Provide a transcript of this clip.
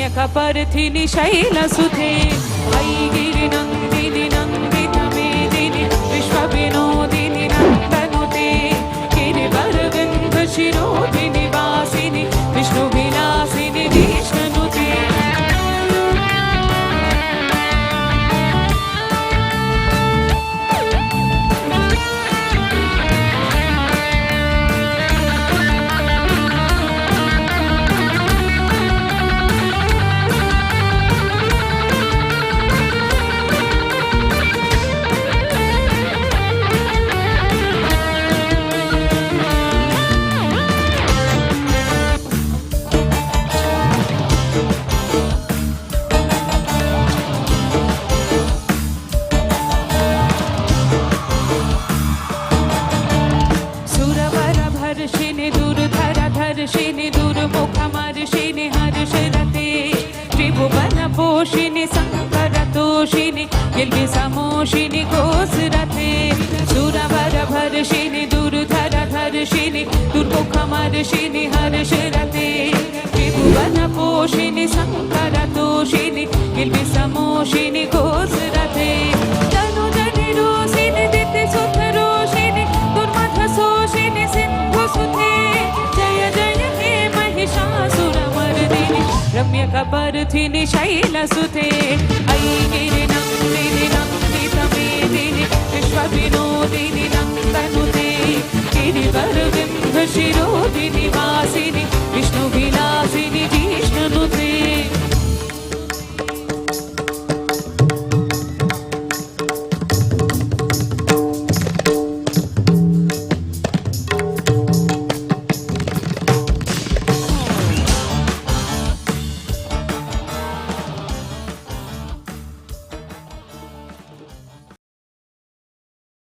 रम्यकपर्थिनि शैलसुते ऐगिरिनन्दिनि नन्दितमेदिनि विश्वविनोदिनि नन्दनुते गिरिवरविन्ध्यशिरोधिनि वासिनि विष्णुविलासिनि विष्णुनुते हर्षिनि दुर्धरधर्षिनि दुर्मुखमर्षिनि हर्षरते त्रिभुवनपोषिनि शङ्करतोषिनि गिल्बिसमोषिनि घोषरते सुरवरभर्षिनि दुर्धरधर्षिनि दुर्मुखमर्षिनि हर्षरते त्रिभुवनपोषिनि शङ्करतोषिनि गिल्बिसमोषिनि घोषरते तनुजनिरोषिनि दितिसुतरोषिनि दुर्मथशोषिनि सिन्धुसुते जय जय हे महिषासुरमर्दिनि रम्यकपर्थिनि शैलसुते ऐगिरिनन्दिनि नन्दितमेदिनि विश्वविनोदिनि नन्दनुते गिरिवरविन्ध्यशिरोधिनि वासिनि